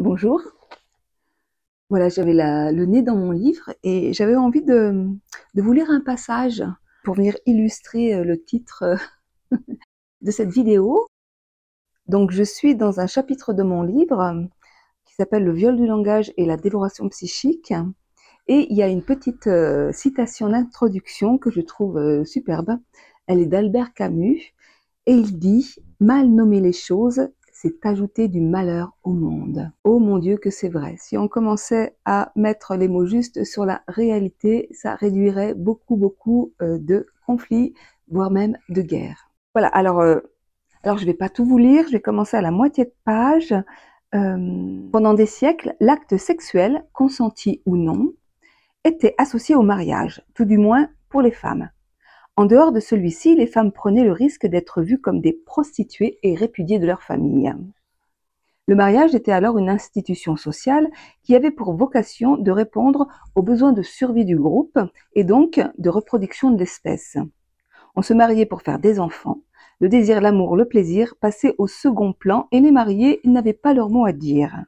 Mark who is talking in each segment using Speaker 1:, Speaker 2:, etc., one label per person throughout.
Speaker 1: Bonjour. Voilà, j'avais le nez dans mon livre et j'avais envie de vous lire un passage pour venir illustrer le titre de cette vidéo. Donc, je suis dans un chapitre de mon livre qui s'appelle Le viol du langage et la dévoration psychique. Et il y a une petite citation d'introduction que je trouve superbe. Elle est d'Albert Camus et il dit « Mal nommer les choses, c'est ajouter du malheur au monde. » Oh mon Dieu que c'est vrai. Si on commençait à mettre les mots justes sur la réalité, ça réduirait beaucoup de conflits, voire même de guerres. Voilà, alors je vais pas tout vous lire, je vais commencer à la moitié de page. Pendant des siècles, l'acte sexuel, consenti ou non, était associé au mariage, tout du moins pour les femmes. En dehors de celui-ci, les femmes prenaient le risque d'être vues comme des prostituées et répudiées de leur famille. Le mariage était alors une institution sociale qui avait pour vocation de répondre aux besoins de survie du groupe et donc de reproduction de l'espèce. On se mariait pour faire des enfants. Le désir, l'amour, le plaisir passaient au second plan et les mariés n'avaient pas leur mot à dire.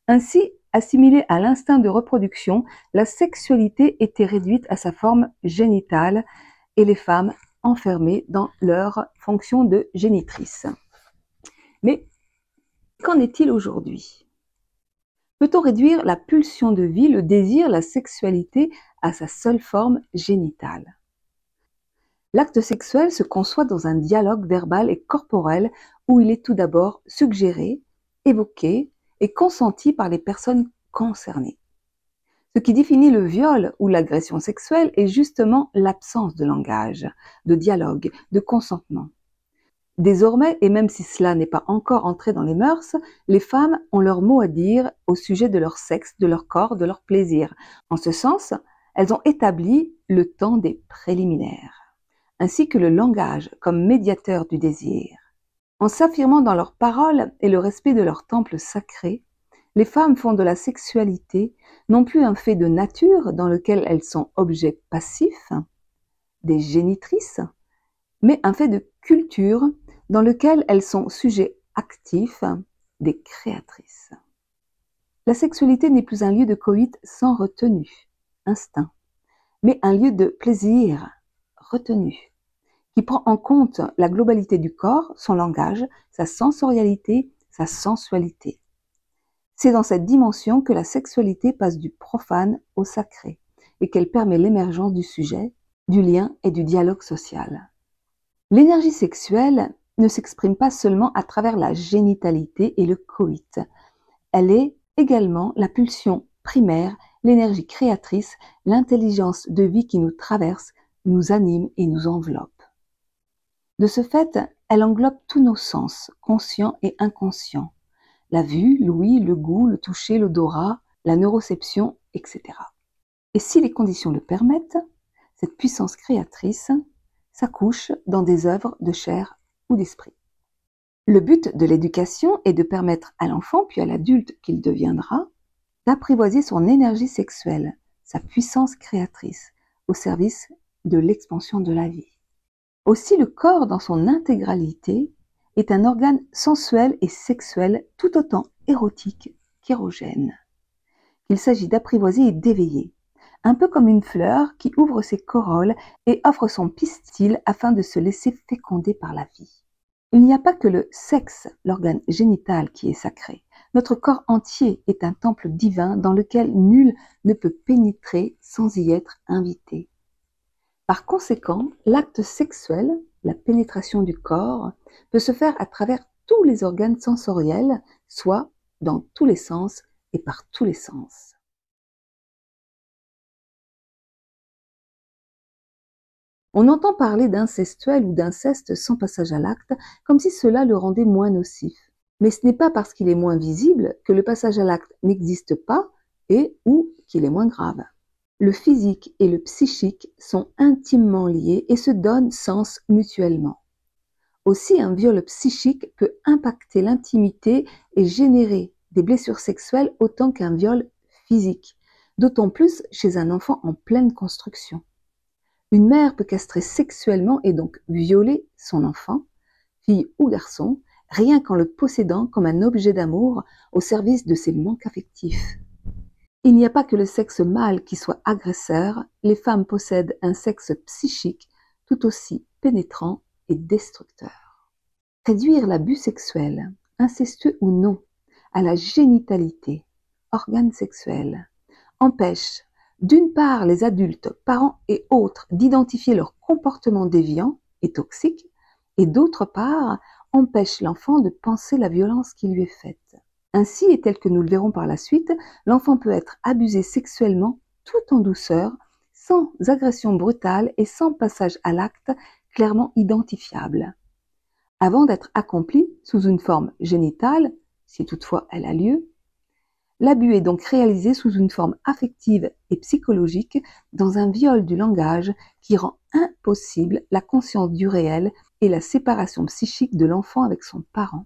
Speaker 1: Ainsi, assimilée à l'instinct de reproduction, la sexualité était réduite à sa forme génitale et les femmes enfermées dans leur fonction de génitrice. Mais qu'en est-il aujourd'hui? Peut-on réduire la pulsion de vie, le désir, la sexualité à sa seule forme génitale? L'acte sexuel se conçoit dans un dialogue verbal et corporel où il est tout d'abord suggéré, évoqué et consenti par les personnes concernées. Ce qui définit le viol ou l'agression sexuelle est justement l'absence de langage, de dialogue, de consentement. Désormais, et même si cela n'est pas encore entré dans les mœurs, les femmes ont leur mot à dire au sujet de leur sexe, de leur corps, de leur plaisir. En ce sens, elles ont établi le temps des préliminaires, ainsi que le langage comme médiateur du désir. En s'affirmant dans leurs paroles et le respect de leur temple sacré, les femmes font de la sexualité non plus un fait de nature dans lequel elles sont objets passifs, des génitrices, mais un fait de culture dans lequel elles sont sujets actifs, des créatrices. La sexualité n'est plus un lieu de coït sans retenue, instinct, mais un lieu de plaisir, retenue, qui prend en compte la globalité du corps, son langage, sa sensorialité, sa sensualité. C'est dans cette dimension que la sexualité passe du profane au sacré et qu'elle permet l'émergence du sujet, du lien et du dialogue social. L'énergie sexuelle ne s'exprime pas seulement à travers la génitalité et le coït. Elle est également la pulsion primaire, l'énergie créatrice, l'intelligence de vie qui nous traverse, nous anime et nous enveloppe. De ce fait, elle englobe tous nos sens, conscients et inconscients. La vue, l'ouïe, le goût, le toucher, l'odorat, la neuroception, etc. Et si les conditions le permettent, cette puissance créatrice s'accouche dans des œuvres de chair ou d'esprit. Le but de l'éducation est de permettre à l'enfant, puis à l'adulte qu'il deviendra, d'apprivoiser son énergie sexuelle, sa puissance créatrice, au service de l'expansion de la vie. Aussi, le corps dans son intégralité est un organe sensuel et sexuel tout autant érotique qu'érogène, qu'il s'agit d'apprivoiser et d'éveiller, un peu comme une fleur qui ouvre ses corolles et offre son pistil afin de se laisser féconder par la vie. Il n'y a pas que le sexe, l'organe génital, qui est sacré. Notre corps entier est un temple divin dans lequel nul ne peut pénétrer sans y être invité. Par conséquent, l'acte sexuel, la pénétration du corps, peut se faire à travers tous les organes sensoriels, soit dans tous les sens et par tous les sens. On entend parler d'incestuel ou d'inceste sans passage à l'acte, comme si cela le rendait moins nocif. Mais ce n'est pas parce qu'il est moins visible que le passage à l'acte n'existe pas et ou qu'il est moins grave. Le physique et le psychique sont intimement liés et se donnent sens mutuellement. Aussi, un viol psychique peut impacter l'intimité et générer des blessures sexuelles autant qu'un viol physique, d'autant plus chez un enfant en pleine construction. Une mère peut castrer sexuellement et donc violer son enfant, fille ou garçon, rien qu'en le possédant comme un objet d'amour au service de ses manques affectifs. Il n'y a pas que le sexe mâle qui soit agresseur, les femmes possèdent un sexe psychique tout aussi pénétrant et destructeur. Réduire l'abus sexuel, incestueux ou non, à la génitalité, organe sexuel, empêche d'une part les adultes, parents et autres d'identifier leur comportement déviant et toxique, et d'autre part empêche l'enfant de penser la violence qui lui est faite. Ainsi, et tel que nous le verrons par la suite, l'enfant peut être abusé sexuellement tout en douceur, sans agression brutale et sans passage à l'acte clairement identifiable, avant d'être accompli sous une forme génitale, si toutefois elle a lieu. L'abus est donc réalisé sous une forme affective et psychologique dans un viol du langage qui rend impossible la conscience du réel et la séparation psychique de l'enfant avec son parent.